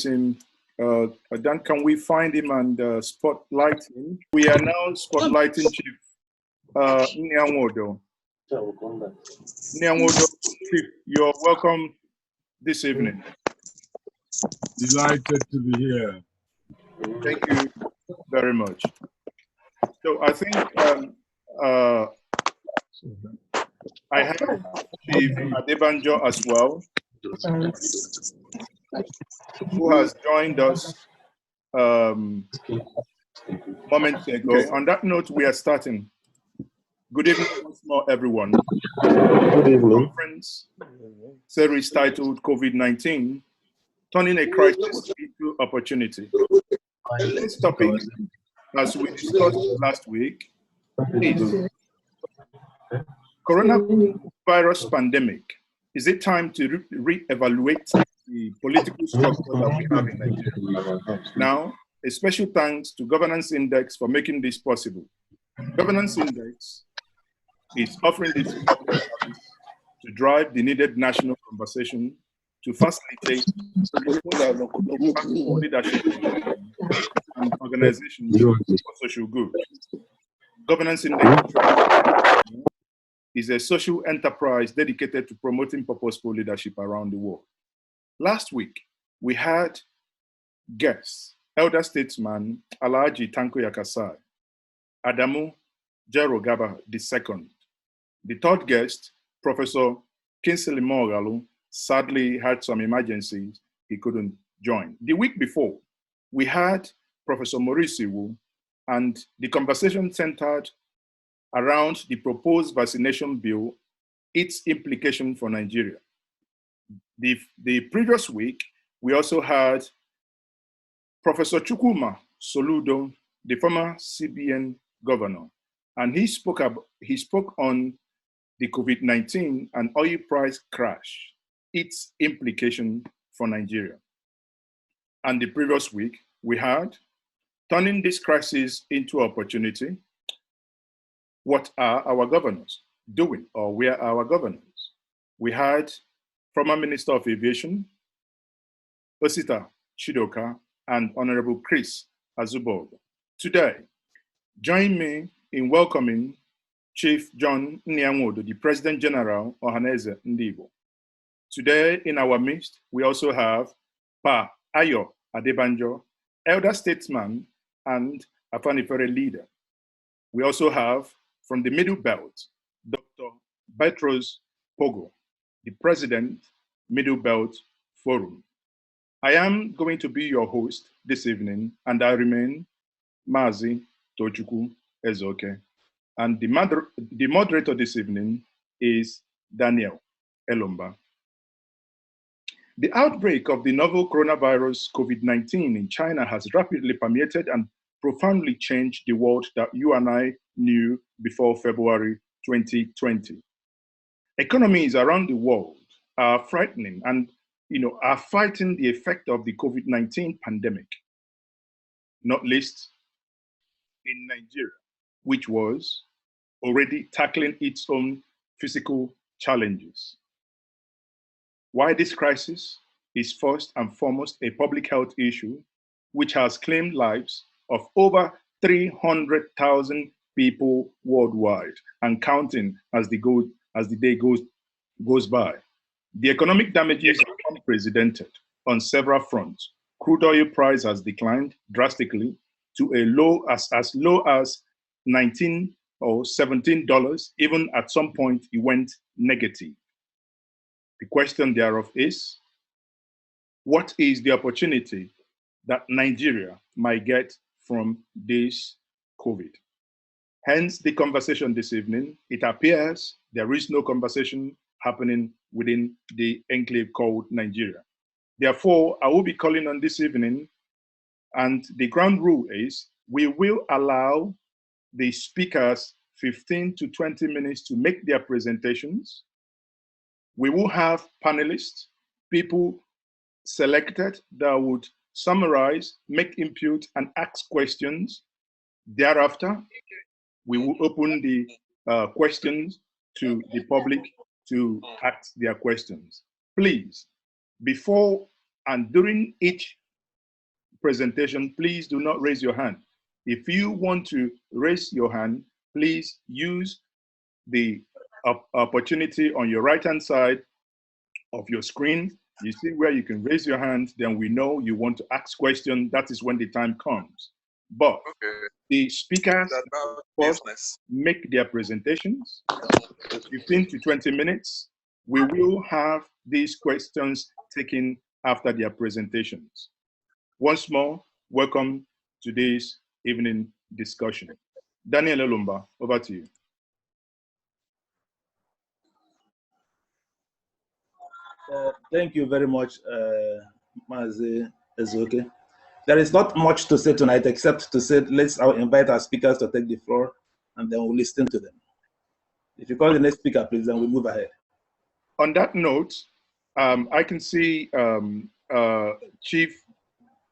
recognize him. Dan, can we find him and spotlight him? We are now spotlighting Chief Nnia Nwodo. Nnia Nwodo, Chief, you're welcome this evening. Delighted to be here. Thank you very much. So I think I have Chief Adebanjo as well, who has joined us moments ago. Okay. On that note, we are starting. Good evening once more, everyone. Good evening. Conference series titled COVID-19, Turning a Crisis into Opportunity. This topic, as we discussed last week, is coronavirus pandemic. Is it time to re-evaluate the political structure that we have in Nigeria? Now, a special thanks to Governance Index for making this possible. Governance Index is offering this public service to drive the needed national conversation to facilitate leadership and organizations for social good. Governance Index is a social enterprise dedicated to promoting purposeful leadership around the world. Last week, we had guests, elder statesman Alhaji Tanko Yakasai, Adamu Jerogaba II. The third guest, Professor Kingsley Moghalu, sadly had some emergencies, he couldn't join. The week before, we had Professor Maurice Iwu, and the conversation centered around the proposed vaccination bill, its implication for Nigeria. The previous week, we also had Professor Chukwuma Soludo, the former CBN governor, and he spoke on the COVID-19 and oil price crash, its implication for Nigeria. And the previous week, we had turning this crisis into opportunity. What are our governors doing, or where are our governors? We had former Minister of Aviation, Osita Chidoka, and Honorable Chris Azuboga. Today, join me in welcoming Chief John Nnia Nwodo, the President General Ohaneze Ndigbo. Today, in our midst, we also have Pa Ayo Adebanjo, elder statesman and Afanifere leader. We also have, from the Middle Belt, Dr. Petros Pogo, the President, Middle Belt Forum. I am going to be your host this evening, and I remain Mazi Tochukwu Ezoke. And the moderator this evening is Daniel Elomba. The outbreak of the novel coronavirus COVID-19 in China has rapidly permeated and profoundly changed the world that you and I knew before February 2020. Economies around the world are frightening and are fighting the effect of the COVID-19 pandemic, not least in Nigeria, which was already tackling its own physical challenges. Why this crisis is first and foremost a public health issue, which has claimed lives of over 300,000 people worldwide and counting as the day goes by. The economic damages are unprecedented on several fronts. Crude oil price has declined drastically to as low as $19 or $17. Even at some point, it went negative. The question thereof is, what is the opportunity that Nigeria might get from this COVID? Hence the conversation this evening. It appears there is no conversation happening within the enclave called Nigeria. Therefore, I will be calling on this evening, and the ground rule is we will allow the speakers 15 to 20 minutes to make their presentations. We will have panelists, people selected that would summarize, make input, and ask questions. Thereafter, we will open the questions to the public to ask their questions. Please, before and during each presentation, please do not raise your hand. If you want to raise your hand, please use the opportunity on your right-hand side of your screen. You see where you can raise your hand, then we know you want to ask questions. That is when the time comes. But the speakers first make their presentations, 15 to 20 minutes. We will have these questions taken after their presentations. Once more, welcome to today's evening discussion. Daniel Elumba, over to you. Thank you very much, Mazi Ezoke. There is not much to say tonight except to say let's invite our speakers to take the floor and then we'll listen to them. If you call the next speaker, please, then we'll move ahead. On that note, I can see Chief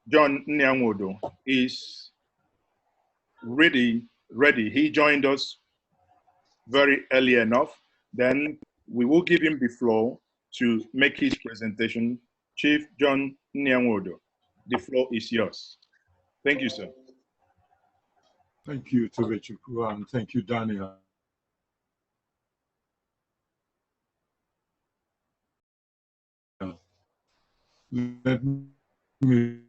John Nnia Nwodo is ready. He joined us very early enough. Then we will give him the floor to make his presentation. Chief John Nnia Nwodo, the floor is yours. Thank you, sir. Thank you, Tobechukwu, and thank you, Daniel. Let me,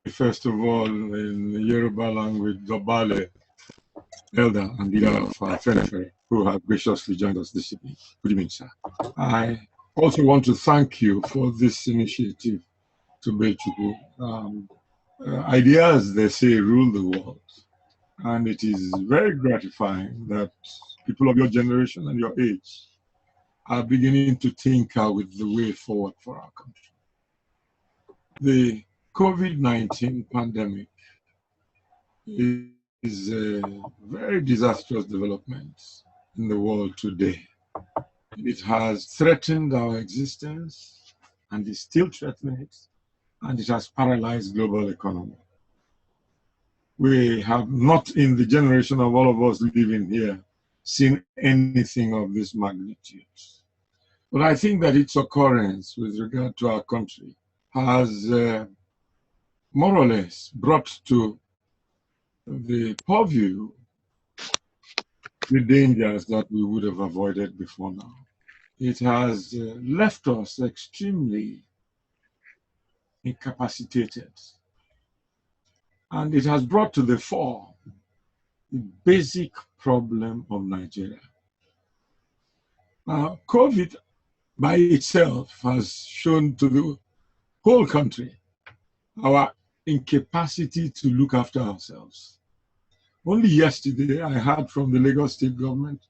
first of all, in the Yoruba language, Dobale, elder and leader of our Fenefere, who have graciously joined us this evening. Good evening, sir. I also want to thank you for this initiative, Tobechukwu. Ideas, they say, rule the world. And it is very gratifying that people of your generation and your age are beginning to tinker with the way forward for our country. The COVID-19 pandemic is a very disastrous development in the world today. It has threatened our existence and is still threatening it, and it has paralyzed global economy. We have not, in the generation of all of us living here, seen anything of this magnitude. But I think that its occurrence with regard to our country has more or less brought to the purview the dangers that we would have avoided before now. It has left us extremely incapacitated. And it has brought to the fore the basic problem of Nigeria. Now, COVID by itself has shown to the whole country our incapacity to look after ourselves. Only yesterday, I heard from the Lagos state government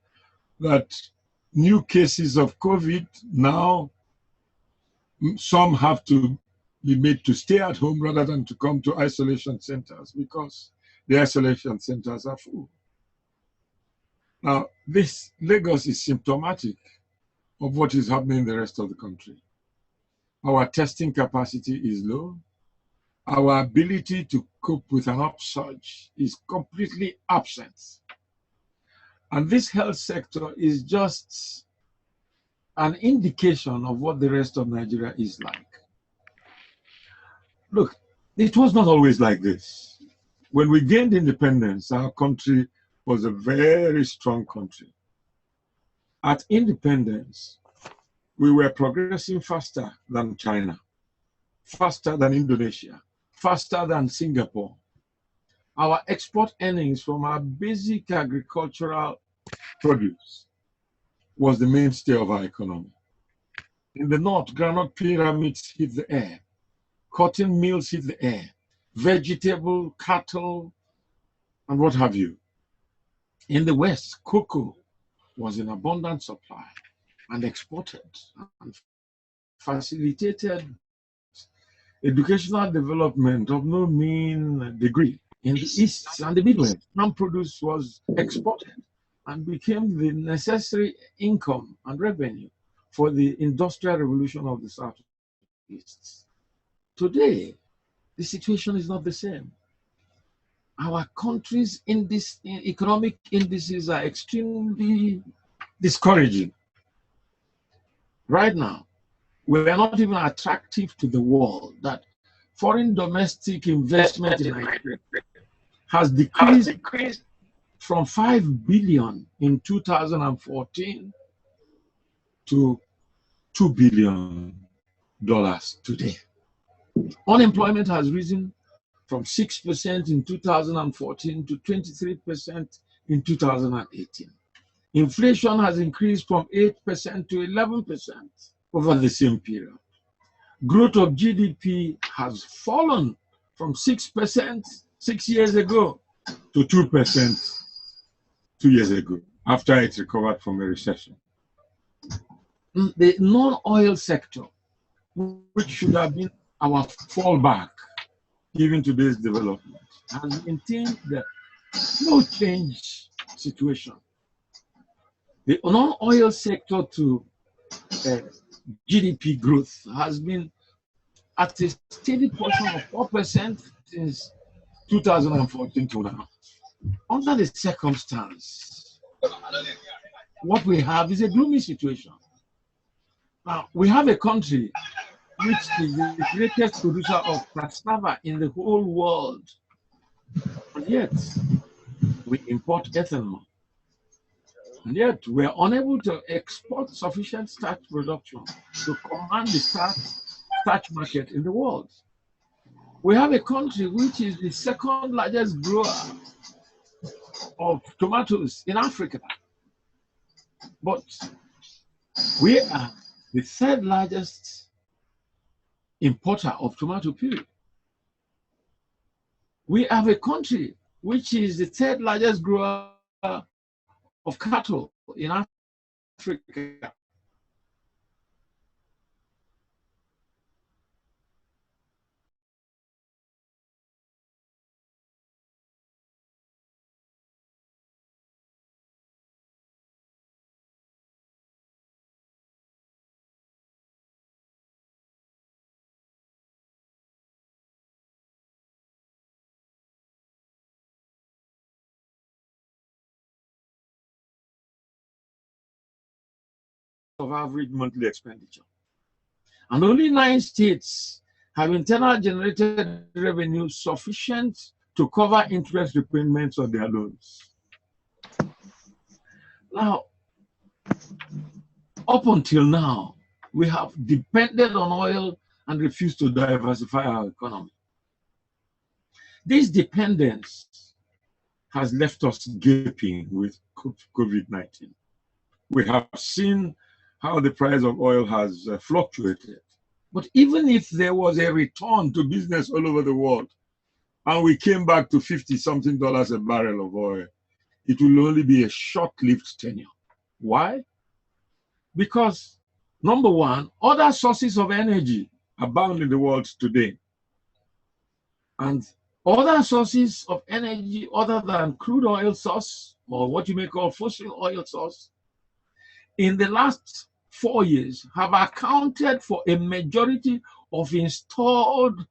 that new cases of COVID now, some have to be made to stay at home rather than to come to isolation centers because the isolation centers are full. Now, this Lagos is symptomatic of what is happening in the rest of the country. Our testing capacity is low. Our ability to cope with an upsurge is completely absent. And this health sector is just an indication of what the rest of Nigeria is like. Look, it was not always like this. When we gained independence, our country was a very strong country. At independence, we were progressing faster than China, faster than Indonesia, faster than Singapore. Our export earnings from our basic agricultural produce was the mainstay of our economy. In the north, granite pyramids hit the air, cotton mills hit the air, vegetable, cattle, and what have you. In the west, cocoa was in abundant supply and exported and facilitated educational development of no mean degree. In the east and the Midwest, farm produce was exported and became the necessary income and revenue for the industrial revolution of the Southeast. Today, the situation is not the same. Our country's economic indices are extremely discouraging. Right now, we are not even attractive to the world, that foreign domestic investment in Nigeria has decreased from 5 billion in 2014 to $2 billion today. Unemployment has risen from 6% in 2014 to 23% in 2018. Inflation has increased from 8% to 11% over the same period. Growth of GDP has fallen from 6% 6 years ago to 2% 2 years ago, after it recovered from a recession. The non-oil sector, which should have been our fallback, given today's development, has maintained the no change situation. The non-oil sector to GDP growth has been at a steady portion of 4% since 2014 to now. Under the circumstance, what we have is a gloomy situation. Now, we have a country which is the greatest producer of cassava in the whole world, and yet we import ethanol. And yet we are unable to export sufficient starch production to command the starch market in the world. We have a country which is the second largest grower of tomatoes in Africa, but we are the third largest importer of tomato puree. We have a country which is the third largest grower of cattle in Africa. Of average monthly expenditure. And only 9 states have internal generated revenue sufficient to cover interest repayments on their loans. Now, up until now, we have depended on oil and refused to diversify our economy. This dependence has left us gaping with COVID-19. We have seen how the price of oil has fluctuated. But even if there was a return to business all over the world, and we came back to $50-something a barrel of oil, it will only be a short-lived tenure. Why? Because, number one, other sources of energy abound in the world today. And other sources of energy other than crude oil source, or what you may call fossil oil source, in the last 4 years have accounted for a majority of installed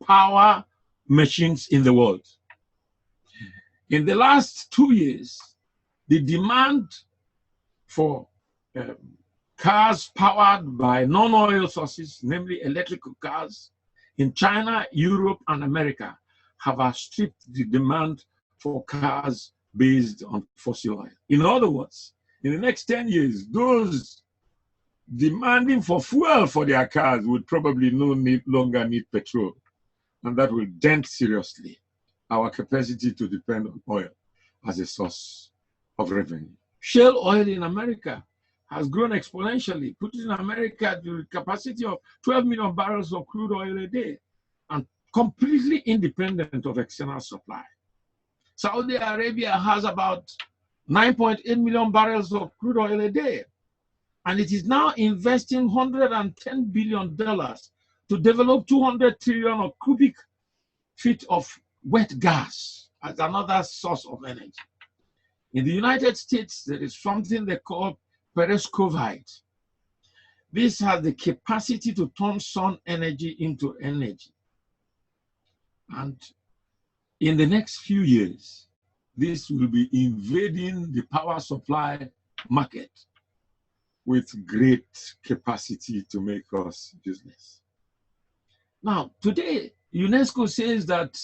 power machines in the world. In the last 2 years, the demand for cars powered by non-oil sources, namely electrical cars, in China, Europe, and America, have outstripped the demand for cars based on fossil oil. In other words, in the next 10 years, those demanding for fuel for their cars would probably no longer need petrol. And that will dent seriously our capacity to depend on oil as a source of revenue. Shale oil in America has grown exponentially, putting America to the capacity of 12 million barrels of crude oil a day and completely independent of external supply. Saudi Arabia has about 9.8 million barrels of crude oil a day, and it is now investing $110 billion to develop 200 trillion of cubic feet of wet gas as another source of energy. In the United States, there is something they call perovskite. This has the capacity to turn sun energy into energy. And in the next few years, this will be invading the power supply market with great capacity to make us useless. Now, today, UNESCO says that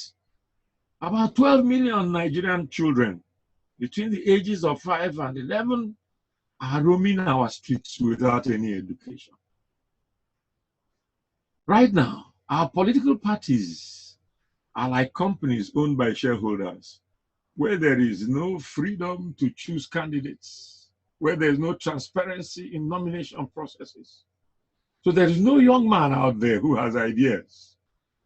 about 12 million Nigerian children between the ages of 5 and 11 are roaming our streets without any education. Right now, our political parties are like companies owned by shareholders, where there is no freedom to choose candidates, where there is no transparency in nomination processes. So there is no young man out there who has ideas,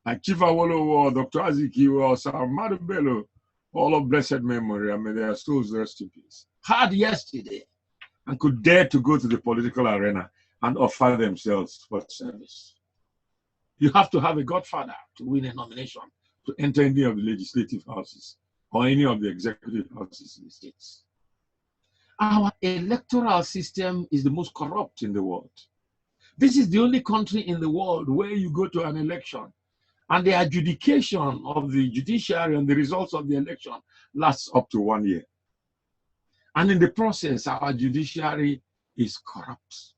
like Chief Awolowo or Dr. Azikiwe or Sir Ahmadu Bello, all of blessed memory, and may their souls rest in peace, had yesterday and could dare to go to the political arena and offer themselves for service. You have to have a godfather to win a nomination to enter any of the legislative houses or any of the executive houses in the states. Our electoral system is the most corrupt in the world. This is the only country in the world where you go to an election and the adjudication of the judiciary and the results of the election lasts up to 1 year. And in the process, our judiciary is corrupt.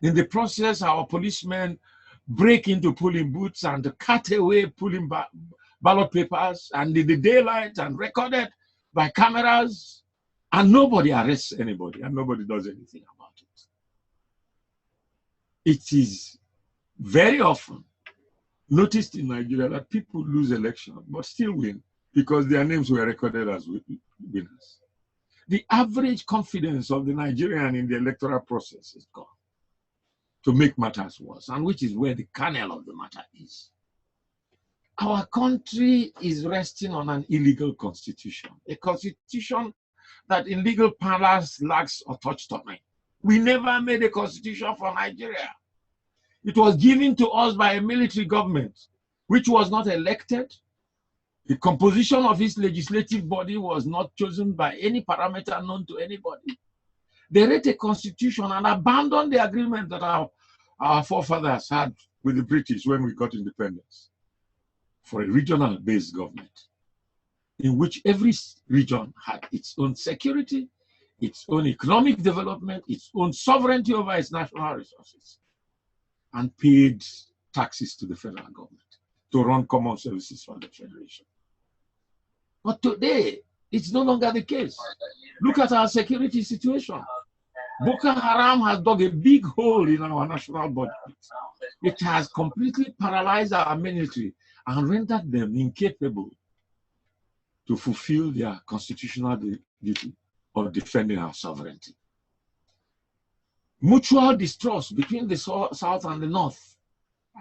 In the process, our policemen break into polling booths and cut away polling ballot papers, and in the daylight and recorded by cameras, and nobody arrests anybody and nobody does anything about it. It is very often noticed in Nigeria that people lose elections but still win because their names were recorded as winners. The average confidence of the Nigerian in the electoral process is gone. To make matters worse, and which is where the kernel of the matter is. Our country is resting on an illegal constitution, a constitution that in legal parlance lacks autonomy. We never made a constitution for Nigeria. It was given to us by a military government, which was not elected. The composition of its legislative body was not chosen by any parameter known to anybody. They wrote a constitution and abandoned the agreement that our forefathers had with the British when we got independence for a regional-based government in which every region had its own security, its own economic development, its own sovereignty over its national resources, and paid taxes to the federal government to run common services for the federation. But today, it's no longer the case. Look at our security situation. Boko Haram has dug a big hole in our national budget. It has completely paralyzed our military and rendered them incapable to fulfill their constitutional duty of defending our sovereignty. Mutual distrust between the South and the North,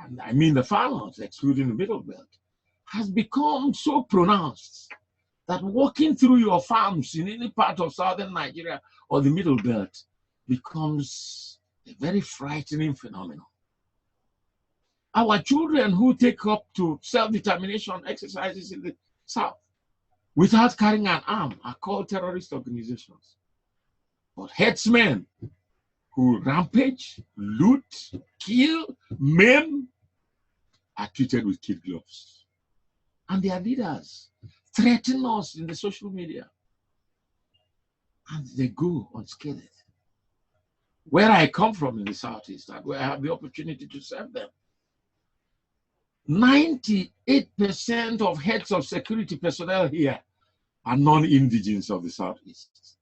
and I mean the far North, excluding the Middle Belt, has become so pronounced that walking through your farms in any part of southern Nigeria or the Middle Belt becomes a very frightening phenomenon. Our children who take up to self-determination exercises in the South without carrying an arm are called terrorist organizations. But headsmen who rampage, loot, kill, maim are treated with kid gloves. And their leaders threaten us in the social media. And they go unscathed. Where I come from in the Southeast, and where I have the opportunity to serve them, 98% of heads of security personnel here are non-indigens of the Southeast.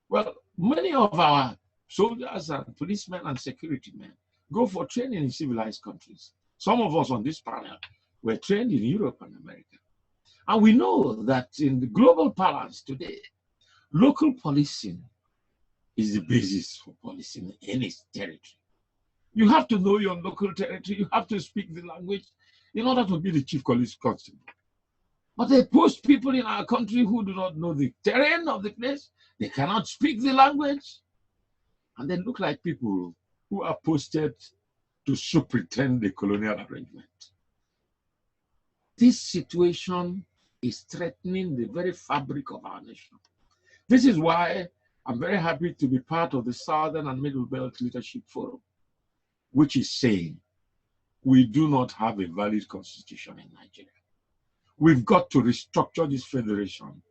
Well, many of our soldiers and policemen and security men go for training in civilized countries. Some of us on this panel were trained in Europe and America. And we know that in the global balance today, local policing is the basis for policing any territory. You have to know your local territory. You have to speak the language in order to be the chief police constable. But they post people in our country who do not know the terrain of the place. They cannot speak the language. And they look like people who are posted to superintend the colonial arrangement. This situation is threatening the very fabric of our nation. This is why I'm very happy to be part of the Southern and Middle Belt Leadership Forum, which is saying we do not have a valid constitution in Nigeria. We've got to restructure this federation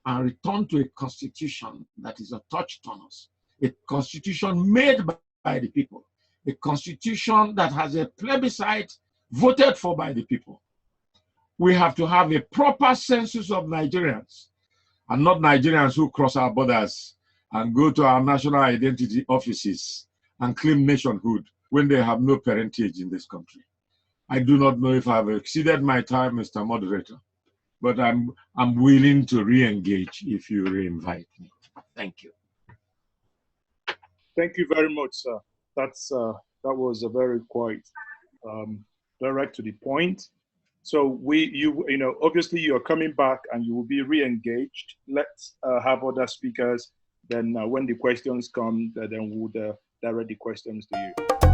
and return to a constitution that is autochthonous, a constitution made by the people, a constitution that has a plebiscite voted for by the people, We have to have a proper census of Nigerians, and not Nigerians who cross our borders and go to our national identity offices and claim nationhood when they have no parentage in this country. I do not know if I've exceeded my time, Mr. Moderator, but I'm willing to re-engage if you re-invite me. Thank you. Thank you very much, sir. That was a very quite direct to the point. So obviously you are coming back and you will be re-engaged. Let's have other speakers. Then when the questions come, then we'll direct the questions to you.